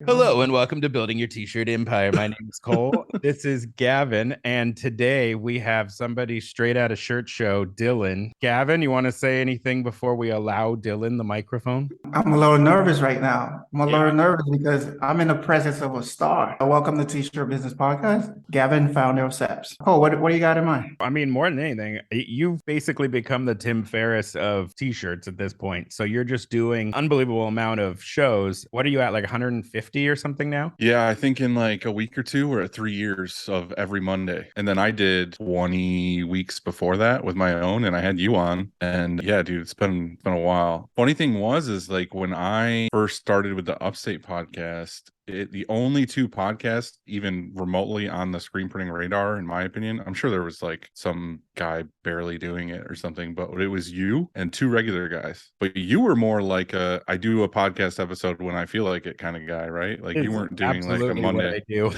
Hello and welcome to Building Your T-Shirt Empire. My name is Cole. This is Gavin, and today we have somebody straight out of Shirt Show, Dylan. Gavin, you want to say anything before we allow Dylan the microphone? I'm a little nervous right now. I'm a little Yeah. nervous because I'm in the presence of a star. Welcome to T-Shirt Business Podcast. Gavin, founder of SEPs. Oh, what do you got in mind? I mean, more than anything, you've basically become the Tim Ferriss of T-shirts at this point. So you're just doing unbelievable amount of shows. What are you at, like 150 or something now? Yeah, I think in like a week or two, we're at 3 years of every Monday. And then I did 20 weeks before that with my own, and I had you on. And yeah, dude, it's been a while. Funny thing is like when I first started with the Upstate podcast, the only two podcasts even remotely on the screen printing radar, in my opinion, I'm sure there was like some guy barely doing it or something, but it was you and two regular guys. But you were more like I do a podcast episode when I feel like it kind of guy, right? Like you It's weren't doing like a absolutely what Monday. I do.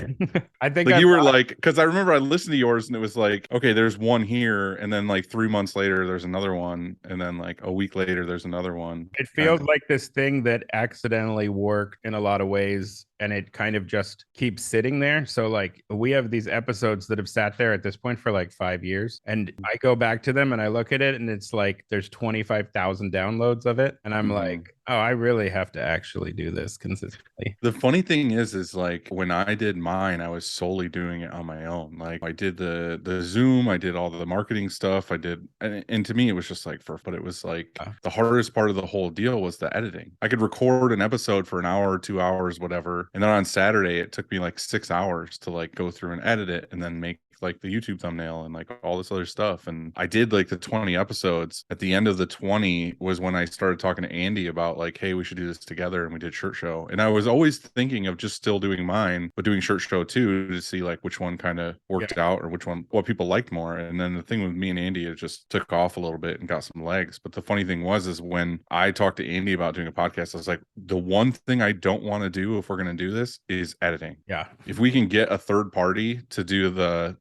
I think Like I you were like, because I remember I listened to yours and it was like, okay, there's one here, and then like 3 months later there's another one, and then like a week later there's another one. it feels like this thing that accidentally worked in a lot of ways and it kind of just keeps sitting there. So like we have these episodes that have sat there at this point for like 5 years, and I go back to them and I look at it and it's like there's 25,000 downloads of it, and I'm like, oh, I really have to actually do this consistently. The funny thing is like when I did mine, I was solely doing it on my own. Like I did the Zoom, I did all the marketing stuff, I did, and to me it was just like but it was like the hardest part of the whole deal was the editing. I could record an episode for an hour or 2 hours, whatever, and then on Saturday it took me like 6 hours to like go through and edit it and then make like the YouTube thumbnail and like all this other stuff. And I did like the 20 episodes. At the end of the 20 was when I started talking to Andy about like, hey, we should do this together. And we did Shirt Show. And I was always thinking of just still doing mine, but doing Shirt Show too, to see like which one kind of worked out or what people liked more. And then the thing with me and Andy, it just took off a little bit and got some legs. But the funny thing is when I talked to Andy about doing a podcast, I was like, the one thing I don't want to do if we're going to do this is editing. Yeah. If we can get a third party to do the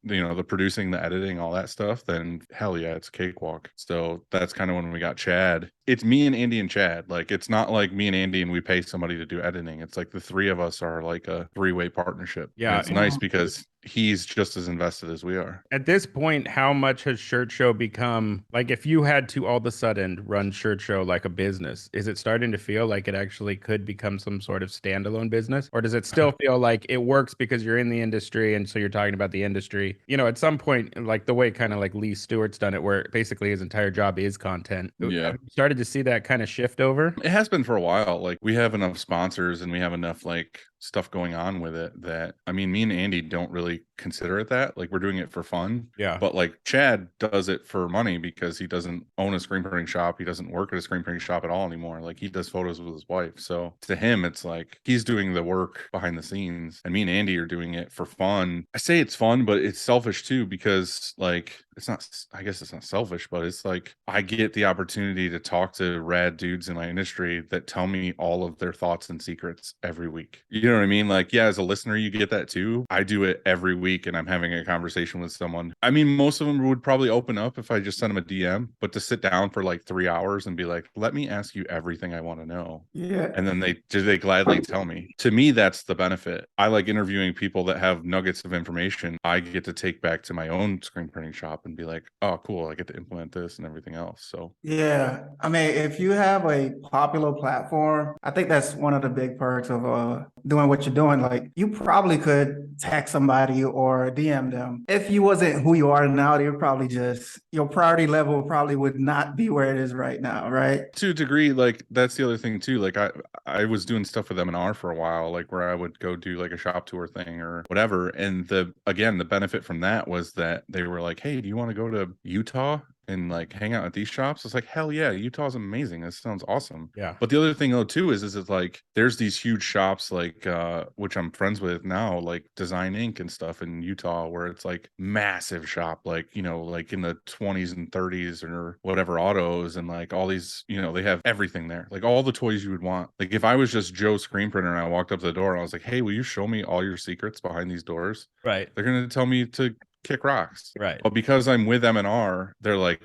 producing, the editing, all that stuff, then hell yeah, it's a cakewalk. So that's kind of when we got Chad. It's me and Andy and Chad. Like it's not like me and Andy and we pay somebody to do editing. It's like the three of us are like a three-way partnership. Yeah, and it's nice because he's just as invested as we are. At this point, how much has Shirt Show become, like if you had to all of a sudden run Shirt Show like a business, is it starting to feel like it actually could become some sort of standalone business? Or does it still feel like it works because you're in the industry and so you're talking about the industry? You know, at some point, like the way kind of like Lee Stewart's done it, where basically his entire job is content. Yeah. Have you started to see that kind of shift over? It has been for a while. Like we have enough sponsors and we have enough like stuff going on with it that, I mean, me and Andy don't really consider it that. Like we're doing it for fun. Yeah. But like Chad does it for money because he doesn't own a screen printing shop. He doesn't work at a screen printing shop at all anymore. Like he does photos with his wife. So to him, it's like he's doing the work behind the scenes, and me and Andy are doing it for fun. I say it's fun, but it's selfish too, because like it's not, I guess it's not selfish, but it's like I get the opportunity to talk to rad dudes in my industry that tell me all of their thoughts and secrets every week. You know what I mean? Like, yeah, as a listener, you get that too. I do it every week and I'm having a conversation with someone. I mean, most of them would probably open up if I just sent them a DM, but to sit down for like 3 hours and be like, let me ask you everything I want to know. Yeah. And then they gladly tell me. To me, that's the benefit. I like interviewing people that have nuggets of information I get to take back to my own screen printing shop and be like, oh, cool, I get to implement this and everything else. So Yeah. I mean, if you have a popular platform, I think that's one of the big perks of doing what you're doing. Like you probably could text somebody or DM them. If you wasn't who you are now, you're probably just, your priority level probably would not be where it is right now, right? to a degree, like that's the other thing too. Like I was doing stuff with M&R for a while, like where I would go do like a shop tour thing or whatever. And the benefit from that was that they were like, hey, do you want to go to Utah and like hang out at these shops? It's like, hell yeah, Utah's amazing. This sounds awesome. Yeah. But the other thing though too is it's like there's these huge shops like which I'm friends with now, like Design Inc. and stuff in Utah, where it's like massive shop, like, you know, like in the 20s and 30s or whatever autos, and like all these, you know, they have everything there, like all the toys you would want. Like if I was just Joe screen printer and I walked up to the door and I was like, hey, will you show me all your secrets behind these doors? Right. They're gonna tell me to kick rocks. Right. But because I'm with M&R, they're like,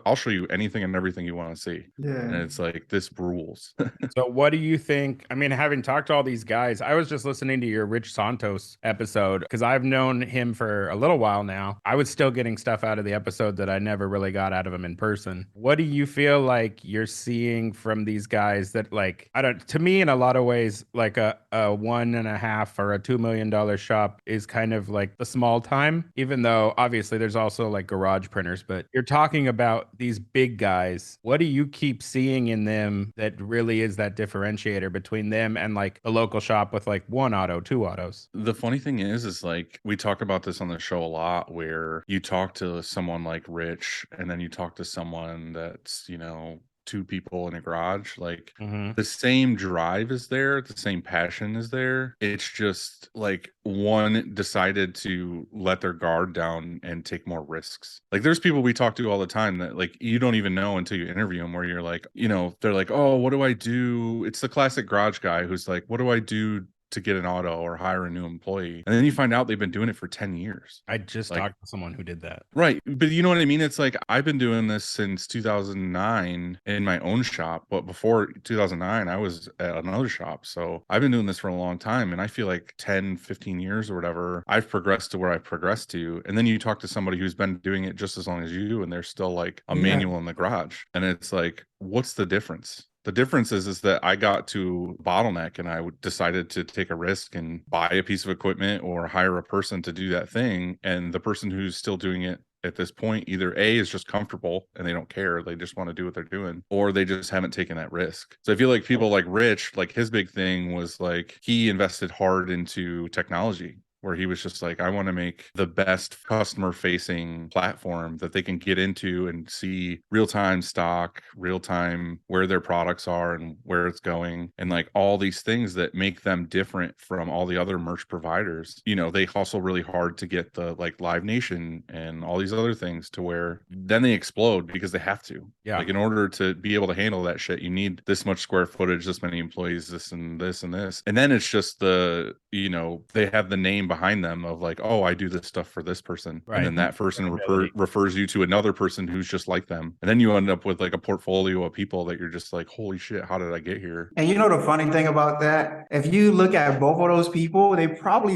I'll show you anything and everything you want to see. And Yeah. it's like, this rules. So what do you think? I mean, having talked to all these guys, I was just listening to your Rich Santos episode because I've known him for a little while now. I was still getting stuff out of the episode that I never really got out of him in person. What do you feel like you're seeing from these guys that, like, I don't, to me, in a lot of ways, like a 1.5 or a $2 million shop is kind of like the small time, even though obviously there's also like garage printers, but you're talking about these big guys. What do you keep seeing in them that really is that differentiator between them and like a local shop with like one auto, two autos? The funny thing is like we talk about this on the show a lot where you talk to someone like Rich and then you talk to someone that's, you know, two people in a garage, like the same drive is there, the same passion is there. It's just like one decided to let their guard down and take more risks. Like there's people we talk to all the time that like you don't even know until you interview them, where you're like, you know, they're like, oh, what do I do? It's the classic garage guy who's like, what do I do to get an auto or hire a new employee? And then you find out they've been doing it for 10 years. I just Like, talked to someone who did that. right. But you know what I mean? It's like I've been doing this since 2009 in my own shop. But before 2009, I was at another shop. So I've been doing this for a long time. And I feel like 10, 15 years or whatever, I've progressed to where I've progressed to. And then you talk to somebody who's been doing it just as long as you, and they're still like a manual in the garage. And it's like, what's the difference? The difference is that I got to bottleneck and I decided to take a risk and buy a piece of equipment or hire a person to do that thing. And the person who's still doing it at this point, either A, is just comfortable and they don't care, they just want to do what they're doing, or they just haven't taken that risk. So I feel like people like Rich, like his big thing was like he invested hard into technology, where he was just like, I want to make the best customer facing platform that they can get into and see real time stock, real time where their products are and where it's going, and like all these things that make them different from all the other merch providers. You know, they hustle really hard to get the like Live Nation and all these other things to where then they explode because they have to. Yeah. Like in order to be able to handle that shit, you need this much square footage, this many employees, this and this and this. And then it's just the, you know, they have the name behind them of like, oh, I do this stuff for this person. Right. And then that person refers you to another person who's just like them. And then you end up with like a portfolio of people that you're just like, holy shit, how did I get here? And you know the funny thing about that? If you look at both of those people, they probably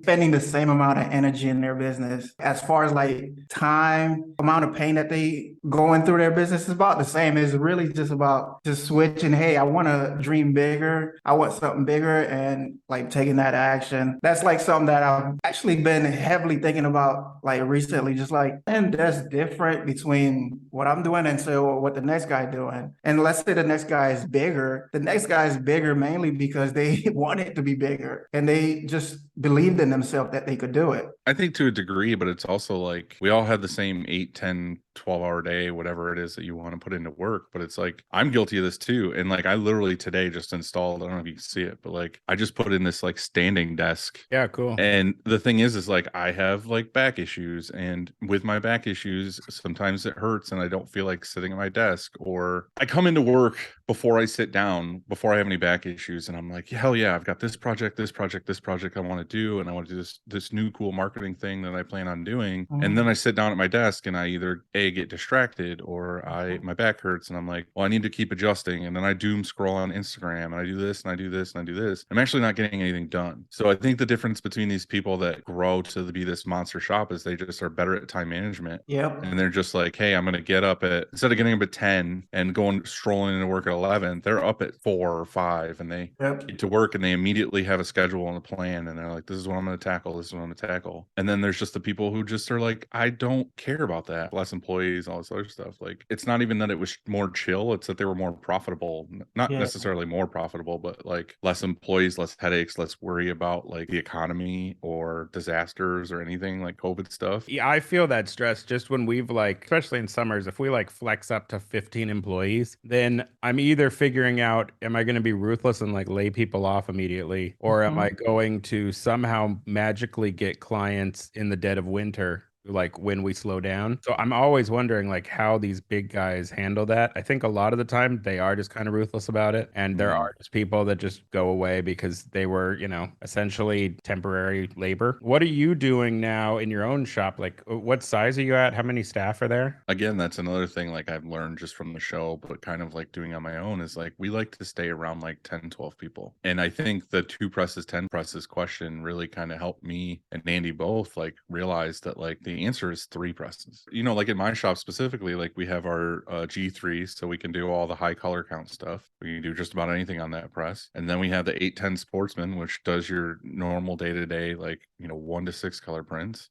spending the same amount of energy in their business. As far as like time, amount of pain that they going through their business is about the same. It's really just about just switching. Hey, I want to dream bigger. I want something bigger, and like taking that action. That's like something that I've actually been heavily thinking about like recently, just like, and that's different between what I'm doing and so what the next guy doing. And let's say the next guy is bigger. The next guy is bigger mainly because they want it to be bigger and they just believed in themselves that they could do it. I think to a degree, but it's also like we all have the same 8, 10, 12-hour day, whatever it is that you want to put into work. But it's like I'm guilty of this too. And like I literally today just installed, I don't know if you can see it, but like I just put in this like standing desk. Yeah, cool. And the thing is like I have like back issues, and with my back issues, sometimes it hurts and I don't feel like sitting at my desk, or I come into work before I sit down, before I have any back issues, and I'm like, hell yeah, I've got this project I want to do, and I want to do this new cool marketing thing that I plan on doing. And then I sit down at my desk and I either get distracted or my back hurts and I'm like, well, I need to keep adjusting, and then I doom scroll on Instagram and I do this and I do this and I do this. I'm actually not getting anything done. So I think the difference between these people that grow to be this monster shop is they just are better at time management. Yep. And they're just like, hey, I'm going to get up at, instead of getting up at 10 and strolling into work at 11, they're up at 4 or 5 and they get to work and they immediately have a schedule and a plan. And they're like, this is what I'm going to tackle. This is what I'm going to tackle. And then there's just the people who just are like, I don't care about that. Less employees, all this other stuff. Like, it's not even that it was more chill. It's that they were more profitable, not necessarily more profitable, but like less employees, less headaches, less worry about like the economy or disasters or anything like COVID stuff. Yeah, I feel that stress just when we've like, especially in summers, if we like flex up to 15 employees, then I'm either figuring out, am I going to be ruthless and like lay people off immediately? Or am I going to somehow magically get clients in the dead of winter like when we slow down. So I'm always wondering like how these big guys handle that. I think a lot of the time they are just kind of ruthless about it. And there Mm. are just people that just go away because they were, essentially temporary labor. What are you doing now in your own shop? Like what size are you at? How many staff are there? Again, that's another thing like I've learned just from the show, but kind of like doing on my own is like we like to stay around like 10, 12 people. And I think the 2 presses, 10 presses question really kind of helped me and Andy both like realize that like the answer is 3 presses. Like in my shop specifically, like we have our G3, so we can do all the high color count stuff. We can do just about anything on that press. And then we have the 810 Sportsman, which does your normal day to day, like, 1 to 6 color prints.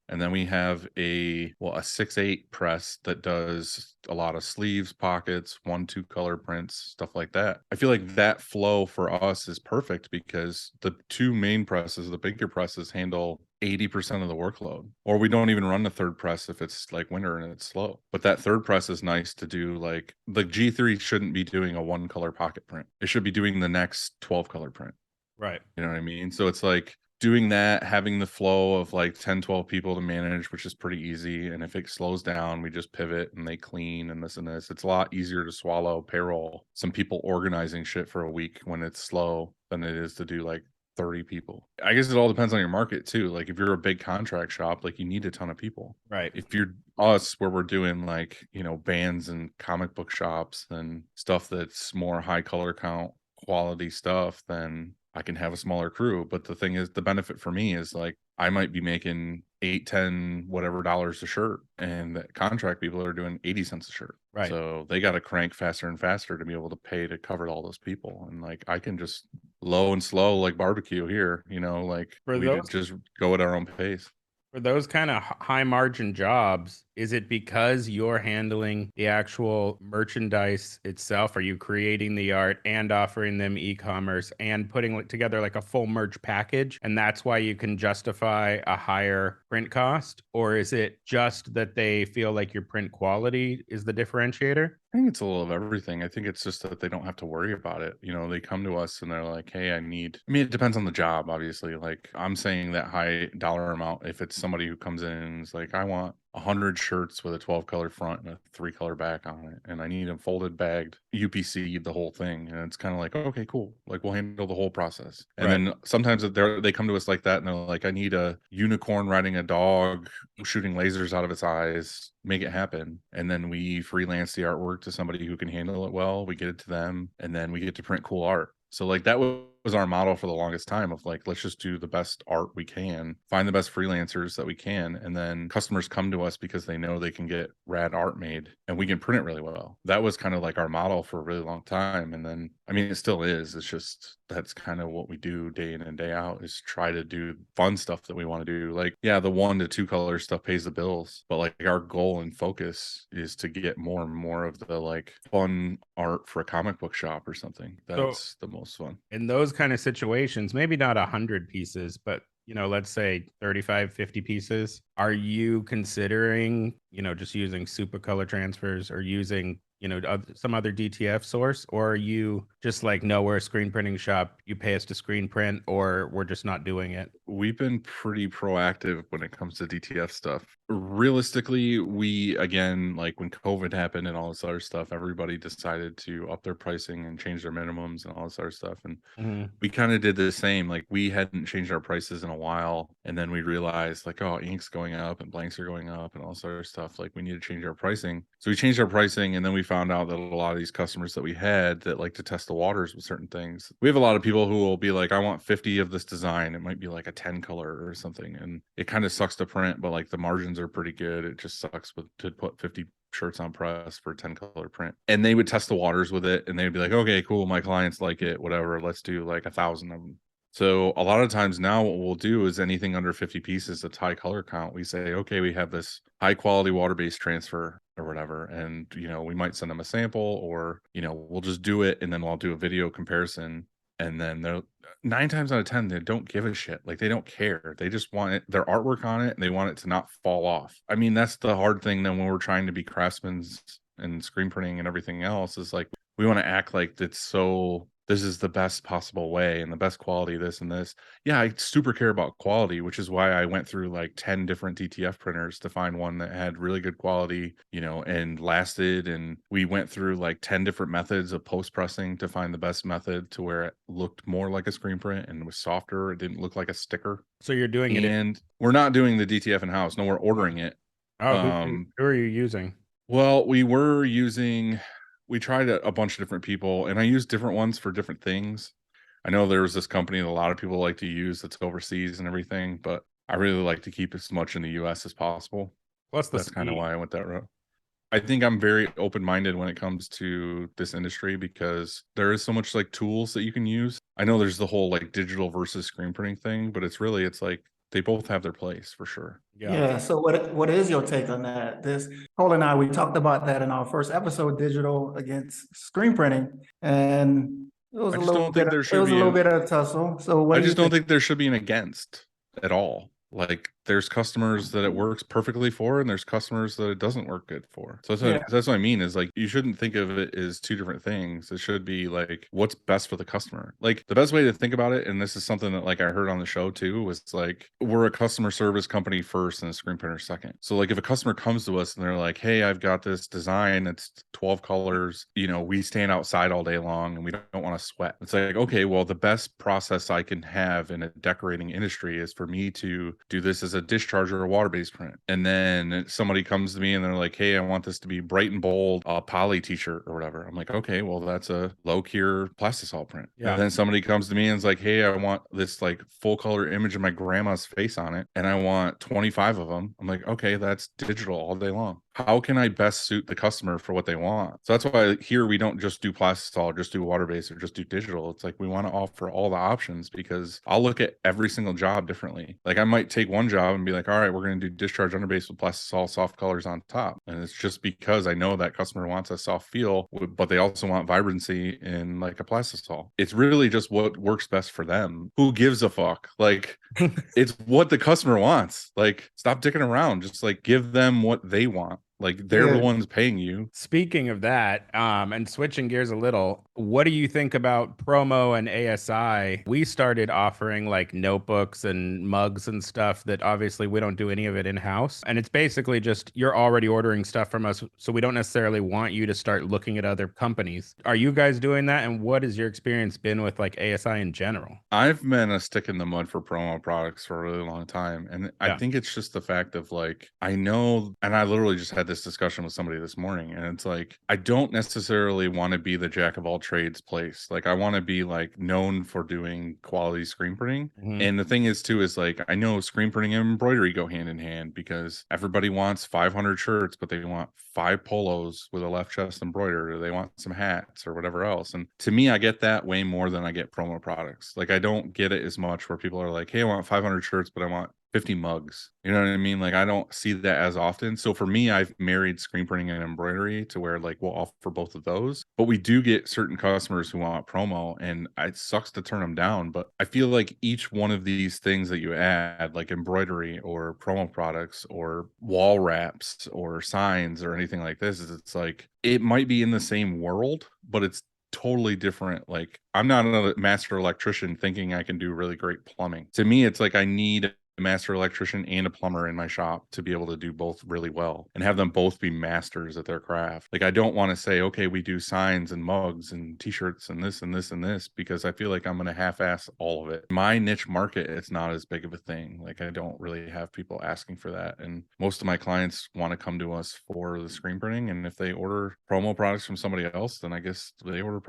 And then we have a 6/8 press that does a lot of sleeves, pockets, 1, 2 color prints, stuff like that. I feel like that flow for us is perfect because the 2 main presses, the bigger presses, handle 80% of the workload. Or we don't even run the third press if it's like winter and it's slow. But that third press is nice to do. Like the G3 shouldn't be doing a 1 color pocket print. It should be doing the next 12 color print. Right. You know what I mean? So it's like doing that, having the flow of like 10, 12 people to manage, which is pretty easy. And if it slows down, we just pivot and they clean and this and this. It's a lot easier to swallow payroll, some people organizing shit for a week when it's slow than it is to do like 30 people. I guess it all depends on your market too. Like if you're a big contract shop, like you need a ton of people. Right. If you're us, where we're doing like, bands and comic book shops and stuff that's more high color count quality stuff, then I can have a smaller crew. But the thing is, the benefit for me is like I might be making 8, 10, whatever dollars a shirt, and the contract people are doing 80 cents a shirt. Right. So they got to crank faster and faster to be able to pay to cover all those people. And like I can just low and slow like barbecue here, like For we those just go at our own pace. For those kind of high margin jobs, is it because you're handling the actual merchandise itself? Are you creating the art and offering them e-commerce and putting together like a full merch package? And that's why you can justify a higher print cost? Or is it just that they feel like your print quality is the differentiator? I think it's a little of everything. I think it's just that they don't have to worry about it. They come to us and they're like, hey, I mean, it depends on the job, obviously. Like I'm saying that high dollar amount, if it's somebody who comes in and is like, I want 100 shirts with a 12 color front and a 3 color back on it, and I need them folded, bagged, UPC the whole thing. And it's kind of like, okay, cool. Like we'll handle the whole process. And Right. then sometimes they come to us like that and they're like, I need a unicorn riding a dog, shooting lasers out of its eyes, make it happen. And then we freelance the artwork to somebody who can handle it well. We get it to them, and then we get to print cool art. So like that was our model for the longest time of like, let's just do the best art we can, find the best freelancers that we can, and then customers come to us because they know they can get rad art made and we can print it really well. That was kind of like our model for a really long time. And then, I mean, it still is. It's just that's kind of what we do day in and day out, is try to do fun stuff that we want to do. Like, yeah, the 1 to 2 color stuff pays the bills, but like our goal and focus is to get more and more of the like fun art for a comic book shop or something. That's the most fun. In those kind of situations, maybe not 100 pieces, but let's say 35, 50 pieces. Are you considering, just using super color transfers or using, some other DTF source? Or are you just like, no, we're a screen printing shop, you pay us to screen print, or we're just not doing it? We've been pretty proactive when it comes to DTF stuff. Realistically, we, again, like when COVID happened and all this other stuff, everybody decided to up their pricing and change their minimums and all this other stuff. And Mhm. we kind of did the same. Like we hadn't changed our prices in a while. And then we realized like, oh, ink's going up and blanks are going up and all this other stuff. Like we need to change our pricing. So we changed our pricing. And then we found out that a lot of these customers that we had that like to test the waters with certain things. We have a lot of people who will be like, I want 50 of this design. It might be like a 10 color or something. And it kind of sucks to print, but like the margins are pretty good. It just sucks to put 50 shirts on press for a 10 color print. And they would test the waters with it and they'd be like, okay, cool, my clients like it, whatever, let's do like 1,000 of them. So a lot of times now what we'll do is anything under 50 pieces that's high color count, we say, okay, we have this high quality water-based transfer or whatever, and we might send them a sample, or we'll just do it and then we'll do a video comparison. And then they're 9 times out of 10, they don't give a shit. Like they don't care. They just want it, their artwork on it, and they want it to not fall off. I mean, that's the hard thing then when we're trying to be craftsmen and screen printing and everything else, is like we want to act like it's so this is the best possible way and the best quality, this and this. Yeah, I super care about quality, which is why I went through like 10 different DTF printers to find one that had really good quality, you know, and lasted. And we went through like 10 different methods of post pressing to find the best method to where it looked more like a screen print and was softer. It didn't look like a sticker. So you're doing it. And we're not doing the DTF in house. No, we're ordering it. Oh, who are you using? Well, we tried a bunch of different people, and I used different ones for different things. I know there was this company that a lot of people like to use that's overseas and everything, but I really like to keep as much in the US as possible. What's the That's kind of speed? why I went that route. I think I'm very open-minded when it comes to this industry because there is so much like tools that you can use. I know there's the whole like digital versus screen printing thing, but it's like they both have their place for sure. Yeah. So what is your take on that? This Cole and I, we talked about that in our first episode, digital against screen printing, and it was I a just little don't bit think of, there it should was a be little an bit of a tussle. So what I do you just don't think? think there should be an against at all. Like there's customers that it works perfectly for, and there's customers that it doesn't work good for. So Yeah. that's what I mean is like you shouldn't think of it as two different things. It should be like what's best for the customer. Like the best way to think about it, and this is something that like I heard on the show too, was like we're a customer service company first and a screen printer second. So like if a customer comes to us and they're like, hey, I've got this design, it's 12 colors, you know, we stand outside all day long and we don't want to sweat. It's like, okay, well, the best process I can have in a decorating industry is for me to do this as a discharge or a water-based print. And then somebody comes to me and they're like, hey, I want this to be bright and bold, poly t-shirt or whatever. I'm like, okay, well, that's a low cure plastisol print. Yeah. And then somebody comes to me and is like, hey, I want this like full color image of my grandma's face on it, and I want 25 of them. I'm like, okay, that's digital all day long. How can I best suit the customer for what they want? So that's why here we don't just do plastisol or just do water-based or just do digital. It's like we want to offer all the options because I'll look at every single job differently. Like I might take one job and be like, all right, we're going to do discharge underbase with plastisol soft colors on top. And it's just because I know that customer wants a soft feel, but they also want vibrancy in like a plastisol. It's really just what works best for them. Who gives a fuck? Like it's what the customer wants. Like stop dicking around. Just like give them what they want. Like they're the Yeah. ones paying you. Speaking of that, and switching gears a little, what do you think about promo and ASI? We started offering like notebooks and mugs and stuff that obviously we don't do any of it in-house. And it's basically just you're already ordering stuff from us, so we don't necessarily want you to start looking at other companies. Are you guys doing that? And what has your experience been with like ASI in general? I've been a stick in the mud for promo products for a really long time. And I think it's just the fact of like, I know, and I literally just had this discussion with somebody this morning, and it's like, I don't necessarily want to be the jack of all trades place. Like, I want to be like known for doing quality screen printing. And the thing is, too, is like, I know screen printing and embroidery go hand in hand because everybody wants 500 shirts, but they want 5 polos with a left chest embroidered, or they want some hats or whatever else. And to me, I get that way more than I get promo products. Like, I don't get it as much where people are like, hey, I want 500 shirts, but I want 50 mugs. You know what I mean? Like I don't see that as often. So for me, I've married screen printing and embroidery to where like we'll offer both of those. But we do get certain customers who want promo, and it sucks to turn them down. But I feel like each one of these things that you add, like embroidery or promo products or wall wraps or signs or anything like this, is it's like it might be in the same world, but it's totally different. Like I'm not a master electrician thinking I can do really great plumbing. To me, it's like I need a master electrician and a plumber in my shop to be able to do both really well and have them both be masters at their craft. Like I don't want to say, okay, we do signs and mugs and t-shirts and this and this and this, because I feel like I'm going to half-ass all of it. My niche market, it's not as big of a thing. Like I don't really have people asking for that. And most of my clients want to come to us for the screen printing. And if they order promo products from somebody else, then I guess they order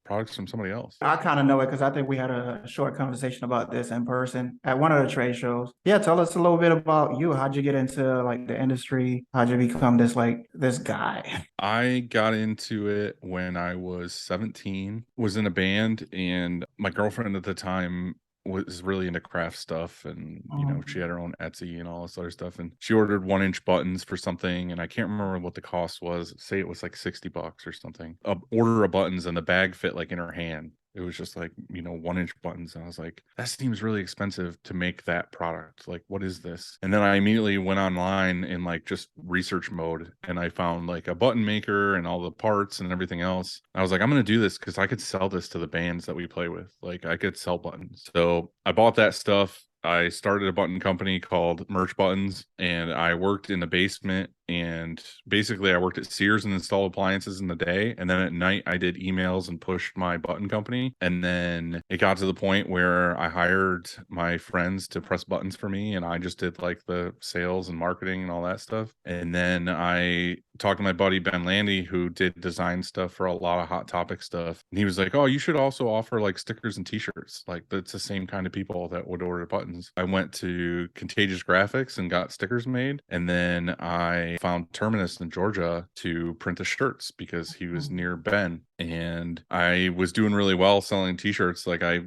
products from somebody else. I kind of know it because I think we had a short conversation about this in person at one of the trade shows. Yeah, tell us a little bit about you. How'd you get into like the industry? How'd you become this guy? I got into it when I was 17, was in a band, and my girlfriend at the time was really into craft stuff, and you know, she had her own Etsy and all this other stuff, and she ordered 1-inch buttons for something, and I can't remember what the cost was. Say it was like $60 or something. Order of buttons, and the bag fit like in her hand. It was just like, 1-inch buttons. And I was like, that seems really expensive to make that product. Like, what is this? And then I immediately went online in like just research mode, and I found like a button maker and all the parts and everything else. I was like, I'm going to do this because I could sell this to the bands that we play with. Like, I could sell buttons. So I bought that stuff. I started a button company called Merch Buttons, and I worked in the basement, and basically I worked at Sears and installed appliances in the day, and then at night I did emails and pushed my button company. And then it got to the point where I hired my friends to press buttons for me, and I just did like the sales and marketing and all that stuff. And then I talked to my buddy Ben Landy, who did design stuff for a lot of Hot Topic stuff, and he was like, oh, you should also offer like stickers and t-shirts. Like, that's the same kind of people that would order buttons. I went to Contagious Graphics and got stickers made, and then I found Terminus in Georgia to print the shirts because he was near Ben, and I was doing really well selling t-shirts. Like, I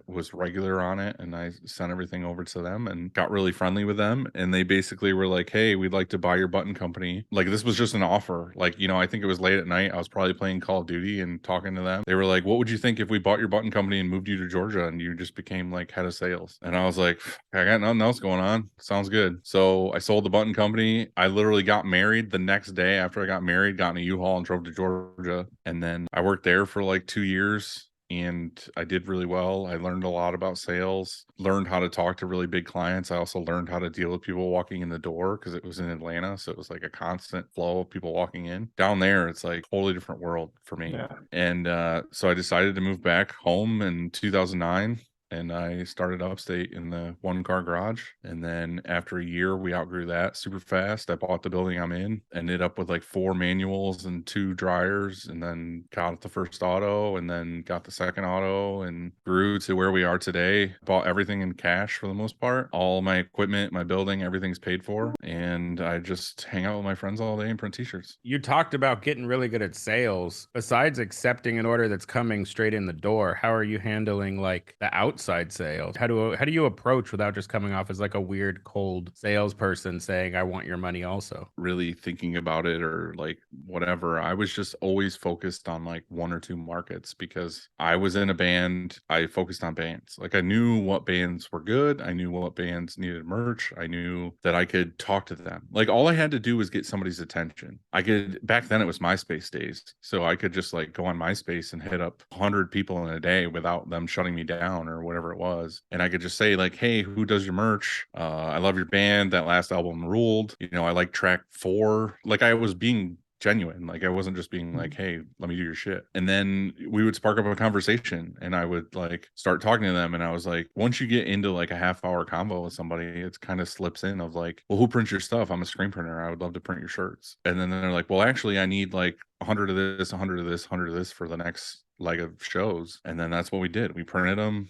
was regular on it, and I sent everything over to them and got really friendly with them, and they basically were like, hey, we'd like to buy your button company. Like, this was just an offer. Like, I think it was late at night, I was probably playing Call of Duty and talking to them. They were like, what would you think if we bought your button company and moved you to Georgia and you just became like head of sales? And I was like, I got nothing else going on. Sounds good. So I sold the button company. I literally got married the next day after I got married, got in a U-Haul and drove to Georgia. And then I worked there for like 2 years, and I did really well. I learned a lot about sales, learned how to talk to really big clients. I also learned how to deal with people walking in the door because it was in Atlanta. So it was like a constant flow of people walking in. Down there, it's like a totally different world for me. Yeah. And so I decided to move back home in 2009. And I started Upstate in the 1-car garage. And then after a year, we outgrew that super fast. I bought the building I'm in, ended up with like 4 manuals and 2 dryers, and then got the first auto, and then got the second auto, and grew to where we are today. Bought everything in cash for the most part. All my equipment, my building, everything's paid for. And I just hang out with my friends all day and print t-shirts. You talked about getting really good at sales. Besides accepting an order that's coming straight in the door, how are you handling like the outside sales? How do you approach without just coming off as like a weird cold salesperson saying I want your money also? Really thinking about it or like whatever. I was just always focused on like 1 or 2 markets because I was in a band. I focused on bands. Like, I knew what bands were good. I knew what bands needed merch. I knew that I could talk to them. Like, all I had to do was get somebody's attention. I could, back then it was MySpace days. So I could just like go on MySpace and hit up 100 people in a day without them shutting me down or whatever it was. And I could just say like, hey, who does your merch? I love your band. That last album ruled. I like track 4. Like, I was being genuine. Like, I wasn't just being like, hey, let me do your shit. And then we would spark up a conversation, and I would like start talking to them. And I was like, once you get into like a half-hour convo with somebody, it's kind of slips in of like, well, who prints your stuff? I'm a screen printer. I would love to print your shirts. And then they're like, well, actually, I need like 100 of this, 100 of this, 100 of this for the next leg of shows. And then that's what we did. We printed them.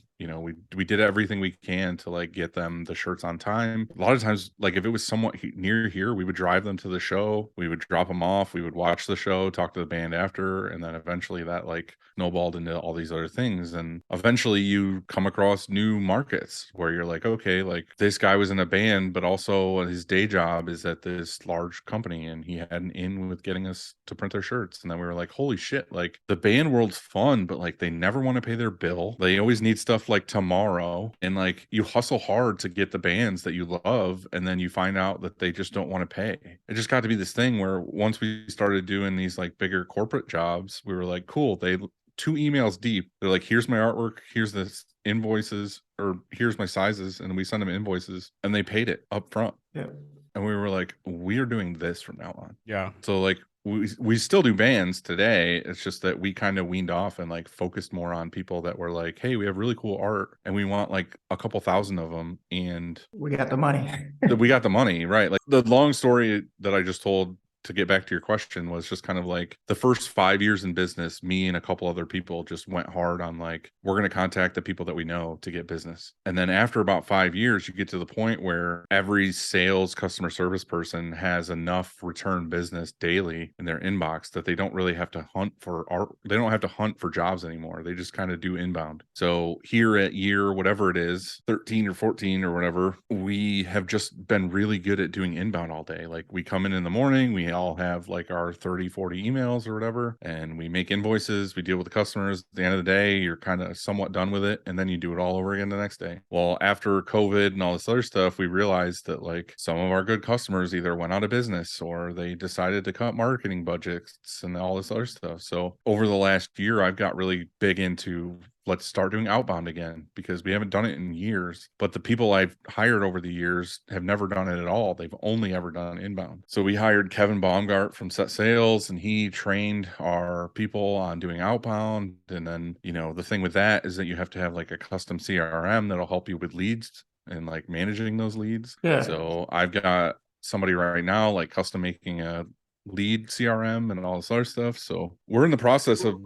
We did everything we can to like get them the shirts on time. A lot of times, like, if it was somewhat near here, we would drive them to the show, we would drop them off, we would watch the show, talk to the band after, and then eventually that like snowballed into all these other things. And eventually you come across new markets where you're like, okay, like, this guy was in a band, but also his day job is at this large company, and he had an in with getting us to print their shirts. And then we were like, holy shit, like, the band world's fun, but like, they never want to pay their bill. They always need stuff like tomorrow, and like, you hustle hard to get the bands that you love, and then you find out that they just don't want to pay. It just got to be this thing where once we started doing these like bigger corporate jobs, we were like, cool, they 2 emails deep, they're like, here's my artwork, here's this invoices, or here's my sizes, and we send them invoices, and they paid it up front. Yeah. And we were like, we are doing this from now on. Yeah. So like, we still do bands today. It's just that we kind of weaned off and like focused more on people that were like, hey, we have really cool art and we want like a couple thousand of them, and We got the money. we got the money, right? Like, the long story that I just told, to get back to your question, was just kind of like the first 5 years in business, me and a couple other people just went hard on like, we're going to contact the people that we know to get business. And then after about 5 years, you get to the point where every sales customer service person has enough return business daily in their inbox that they don't really have to hunt for art. They don't have to hunt for jobs anymore. They just kind of do inbound. So here at year, whatever it is, 13 or 14 or whatever, we have just been really good at doing inbound all day. Like, we come in the morning, we all have like our 30, 40 emails or whatever, and we make invoices, we deal with the customers. At the end of the day, you're kind of somewhat done with it, and then you do it all over again the next day. Well, after COVID and all this other stuff, we realized that like some of our good customers either went out of business or they decided to cut marketing budgets and all this other stuff. So over the last year, I've got really big into let's start doing outbound again, because we haven't done it in years. But the people I've hired over the years have never done it at all. They've only ever done inbound. So we hired Kevin Baumgart from Set Sales, and he trained our people on doing outbound. And then, you know, the thing with that is that you have to have like a custom CRM that'll help you with leads and like managing those leads. Yeah. So I've got somebody right now like custom making a lead CRM and all this other stuff. So we're in the process of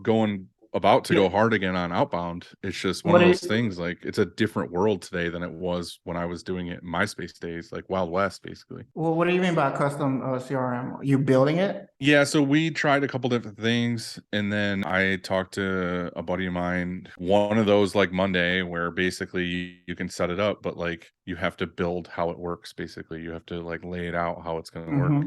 about to go hard again on outbound. It's just one of those things, like it's a different world today than it was when I was doing it in MySpace days, like Wild West, basically. Well, what do you mean by custom CRM? Are you building it? Yeah, so we tried a couple different things, and then I talked to a buddy of mine, one of those like Monday, where basically you can set it up, but like you have to build how it works. Basically, you have to like lay it out how it's going to work.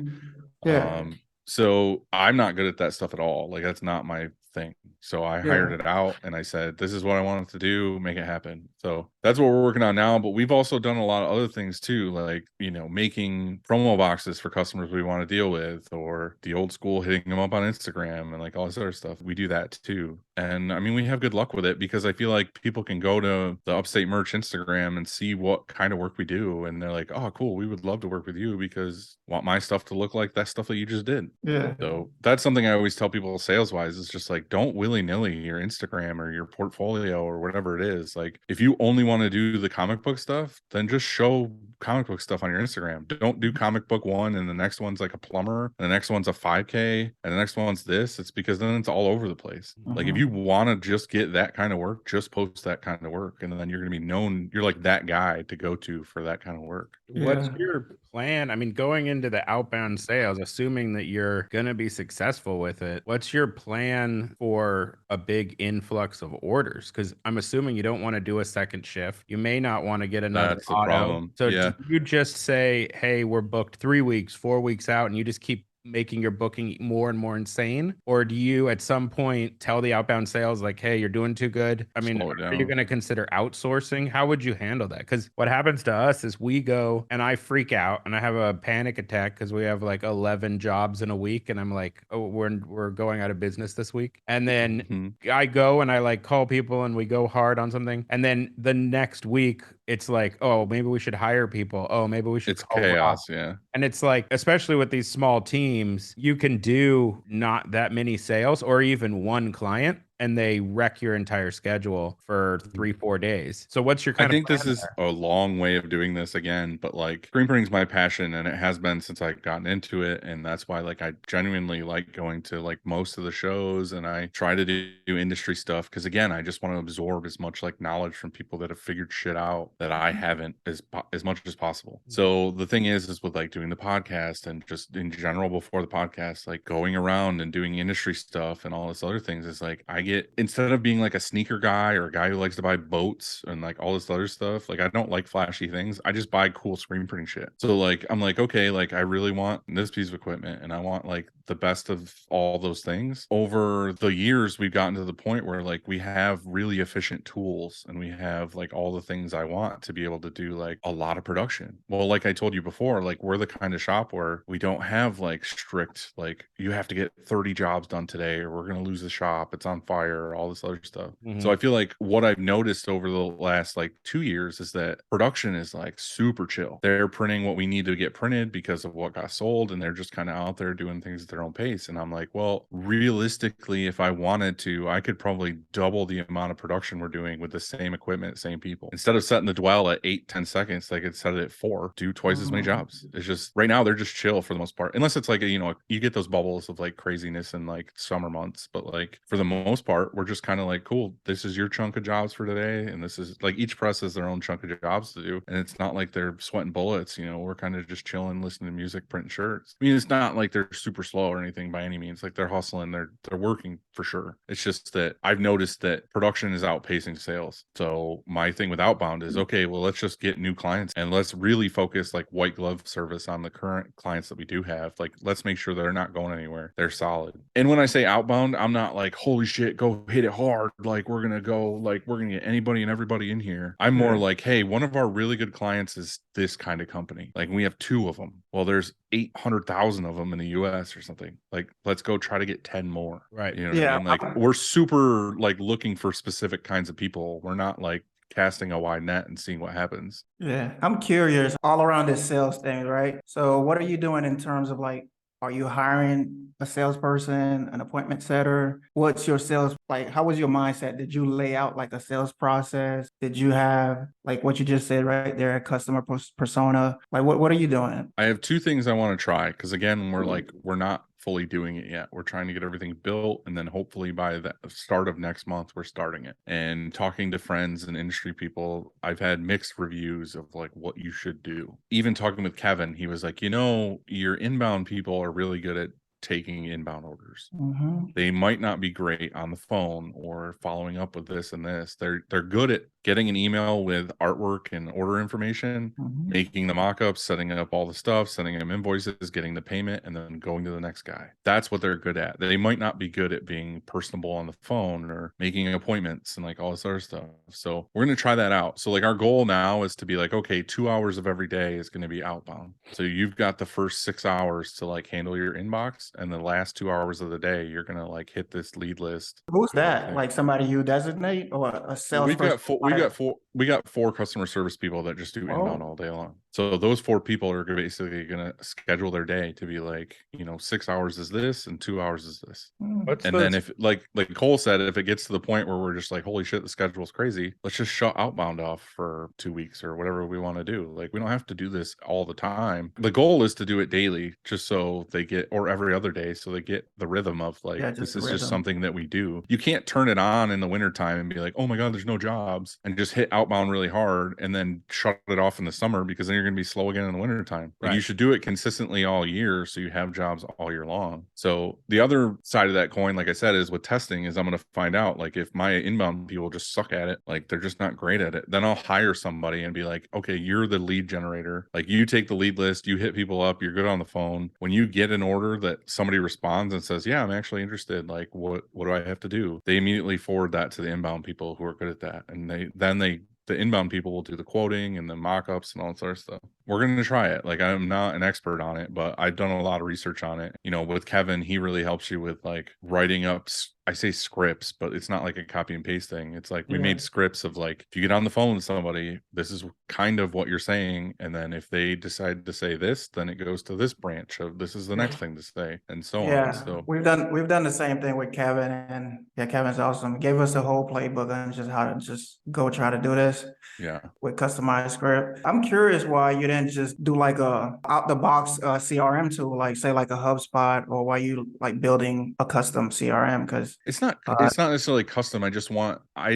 Yeah. So I'm not good at that stuff at all. Like that's not my thing. So I hired it out and I said, this is what I wanted to do, make it happen. So that's what we're working on now. But we've also done a lot of other things too, like, you know, making promo boxes for customers we want to deal with, or the old school hitting them up on Instagram and like all this other stuff. We do that too. And I mean, we have good luck with it because I feel like people can go to the Upstate Merch Instagram and see what kind of work we do. And they're like, oh, cool. We would love to work with you because I want my stuff to look like that stuff that you just did. Yeah. So that's something I always tell people sales wise. It's just like, don't willy-nilly your Instagram or your portfolio or whatever it is. Like if you only want to do the comic book stuff, then just show comic book stuff on your Instagram. Don't do comic book one and the next one's like a plumber and the next one's a 5K and the next one's this. It's because then it's all over the place. Like if you want to just get that kind of work, just post that kind of work, and then you're going to be known. You're like that guy to go to for that kind of work. What's your plan? I mean, going into the outbound sales, assuming that you're going to be successful with it, what's your plan for a big influx of orders? Because I'm assuming you don't want to do a second shift. You may not want to get another That's the auto. problem. So Yeah. do you just say, hey, we're booked 3 weeks, 4 weeks out, and you just keep making your booking more and more insane? Or do you at some point tell the outbound sales like, hey, you're doing too good? I mean, are you going to consider outsourcing? How would you handle that? Because what happens to us is we go and I freak out and I have a panic attack because we have like 11 jobs in a week, and I'm like, oh, we're going out of business this week. And then I go and I like call people and we go hard on something, and then the next week it's like, oh, maybe we should hire people. Oh, maybe we should. It's chaos. Yeah. And it's like, especially with these small teams, you can do not that many sales or even one client, and they wreck your entire schedule for 3-4 days. So what's your I think this is a long way of doing this again, but like screen printing is my passion and it has been since I've gotten into it. And that's why like I genuinely like going to like most of the shows, and I try to do industry stuff because again, I just want to absorb as much like knowledge from people that have figured shit out that I haven't as much as possible. So the thing is with like doing the podcast and just in general before the podcast, like going around and doing industry stuff and all this other things is like I get, instead of being like a sneaker guy or a guy who likes to buy boats and like all this other stuff, like I don't like flashy things. I just buy cool screen printing shit. So like I'm like, okay, like I really want this piece of equipment and I want like the best of all those things. Over the years, we've gotten to the point where like we have really efficient tools and we have like all the things I want to be able to do like a lot of production. Well, like I told you before, like we're the kind of shop where we don't have like strict, like you have to get 30 jobs done today or we're going to lose the shop. It's on fire, all this other stuff. So I feel like what I've noticed over the last like 2 years is that production is like super chill. They're printing what we need to get printed because of what got sold, and they're just kind of out there doing things at their own pace. And I'm like, well, realistically, if I wanted to, I could probably double the amount of production we're doing with the same equipment, same people. Instead of setting the dwell at 8-10 seconds, they could set it at 4, do twice as many jobs. It's just right now they're just chill for the most part, unless it's like a, you know, you get those bubbles of like craziness in like summer months, but like for the most most part, we're just kind of like, cool, this is your chunk of jobs for today. And this is like each press has their own chunk of jobs to do. And it's not like they're sweating bullets. You know, we're kind of just chilling, listening to music, printing shirts. I mean, it's not like they're super slow or anything by any means. Like they're hustling, they're working for sure. It's just that I've noticed that production is outpacing sales. So my thing with outbound is, okay, well, let's just get new clients and let's really focus like white glove service on the current clients that we do have. Like, let's make sure they're not going anywhere. They're solid. And when I say outbound, I'm not like, holy shit, go hit it hard. Like we're going to get anybody and everybody in here. I'm more like, hey, one of our really good clients is this kind of company. Like we have 2 of them. Well, there's 800,000 of them in the US or something. Like, let's go try to get 10 more. Right. You know what I mean? Like we're super like looking for specific kinds of people. We're not like casting a wide net and seeing what happens. Yeah, I'm curious all around this sales thing, right? So what are you doing in terms of like, are you hiring a salesperson, an appointment setter? What's your sales like? How was your mindset? Did you lay out like a sales process? Did you have like what you just said right there, a customer persona? Like what are you doing? I have 2 things I want to try because again, we're not fully doing it yet. We're trying to get everything built, and then hopefully by the start of next month, we're starting it. And talking to friends and industry people, I've had mixed reviews of like what you should do. Even talking with Kevin, he was like, your inbound people are really good at taking inbound orders. Mm-hmm. They might not be great on the phone or following up with this and this. They're good at getting an email with artwork and order information, Mm-hmm. making the mock-ups, setting up all the stuff, sending them invoices, getting the payment, and then going to the next guy. That's what they're good at. They might not be good at being personable on the phone or making appointments and like all this other stuff. So we're going to try that out. So like our goal now is to be like, okay, 2 hours of every day is going to be outbound. So you've got the first 6 hours to like handle your inbox, and the last 2 hours of the day, you're going to like hit this lead list. Who's that? Like somebody you designate or a salesperson? We got 4 customer service people that just do inbound all day long. So those 4 people are basically going to schedule their day to be like, 6 hours is this and 2 hours is this. And then if like Cole said, if it gets to the point where we're just like, holy shit, the schedule's crazy, let's just shut outbound off for 2 weeks or whatever we want to do. Like we don't have to do this all the time. The goal is to do it daily, just so they get, or every other day, so they get the rhythm of like, this is just something that we do. You can't turn it on in the wintertime and be like, oh my God, there's no jobs, and just hit outbound really hard and then shut it off in the summer, because then you're going to be slow again in the wintertime. Like, you should do it consistently all year so you have jobs all year long. So the other side of that coin, like I said, is with testing, is I'm going to find out like if my inbound people just suck at it, like they're just not great at it, then I'll hire somebody and be like, okay, you're the lead generator. Like you take the lead list, you hit people up, you're good on the phone. When you get an order that somebody responds and says, yeah, I'm actually interested, like what do I have to do? They immediately forward that to the inbound people who are good at that. And the inbound people will do the quoting and the mock-ups and all that sort of stuff. We're going to try it. Like, I'm not an expert on it, but I've done a lot of research on it. With Kevin, he really helps you with like writing up, I say scripts, but it's not like a copy and paste thing. It's like we made scripts of like, if you get on the phone with somebody, this is kind of what you're saying. And then if they decide to say this, then it goes to this branch of this is the next thing to say, and so on. So we've done the same thing with Kevin, and Kevin's awesome. Gave us the whole playbook and just how to just go try to do this. Yeah. With customized script. I'm curious why you didn't just do like a out the box CRM tool, like say like a HubSpot, or why you like building a custom CRM? Because it's not necessarily custom. I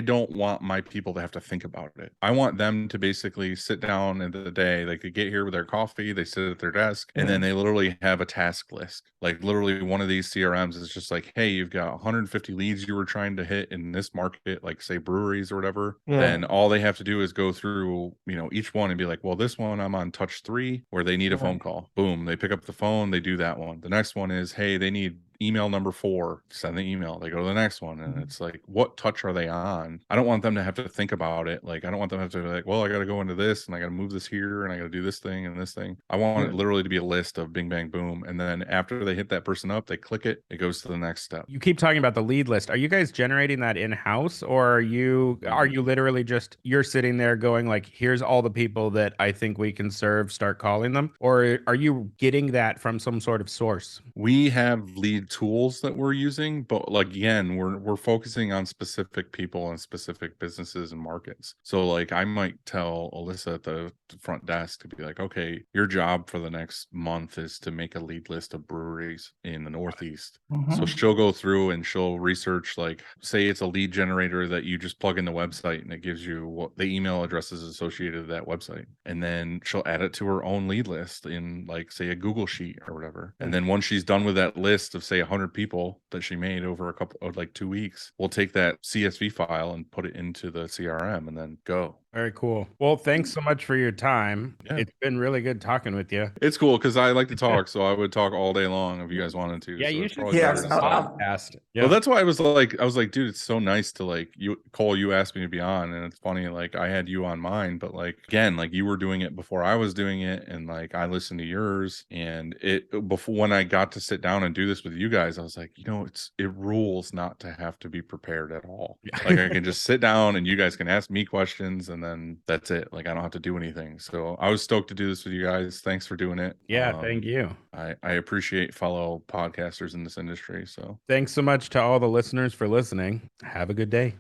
don't want my people to have to think about it. I want them to basically sit down in the day, like they get here with their coffee, they sit at their desk, and then they literally have a task list. Like literally one of these CRMs is just like, hey, you've got 150 leads you were trying to hit in this market, like say breweries or whatever. Then all they have to do is go through, each one and be like, well, this one I'm on touch 3 where they need a phone call. Boom. They pick up the phone, they do that one. The next one is, hey, they need email number 4, send the email. They go to the next one, and it's like, what touch are they on? I don't want them to have to think about it. Like, I don't want them to have to be like, well, I got to go into this and I got to move this here and I got to do this thing and this thing. I want it literally to be a list of bing, bang, boom. And then after they hit that person up, they click it, it goes to the next step. You keep talking about the lead list. Are you guys generating that in-house, or are you literally just, you're sitting there going like, here's all the people that I think we can serve, start calling them? Or are you getting that from some sort of source? We have lead tools that we're using, but like again, we're focusing on specific people and specific businesses and markets. So like I might tell Alyssa at the front desk to be like, okay, your job for the next month is to make a lead list of breweries in the Northeast. So she'll go through and she'll research, like, say it's a lead generator that you just plug in the website and it gives you what the email addresses associated with that website. And then she'll add it to her own lead list in, like, say a Google sheet or whatever. And then once she's done with that list of say 100 people that she made over a couple of like 2 weeks, we'll take that CSV file and put it into the CRM and then go. Very cool. Well, thanks so much for your time. Yeah. It's been really good talking with you. It's cool because I like to talk, so I would talk all day long if you guys wanted to. Yeah, so you it's should probably Yeah, better to I'll- stop. podcast. Well, that's why I was like, dude, it's so nice to like you, Cole. You asked me to be on, and it's funny, like I had you on mine, but like again, like you were doing it before I was doing it, and like I listened to yours, and it before when I got to sit down and do this with you guys, I was like, it rules not to have to be prepared at all. Like I can just sit down and you guys can ask me questions, and then that's it. Like I don't have to do anything. So I was stoked to do this with you guys. Thanks for doing it. Yeah, thank you. I appreciate fellow podcasters in this industry. So Thanks so much to all the listeners for listening. Have a good day.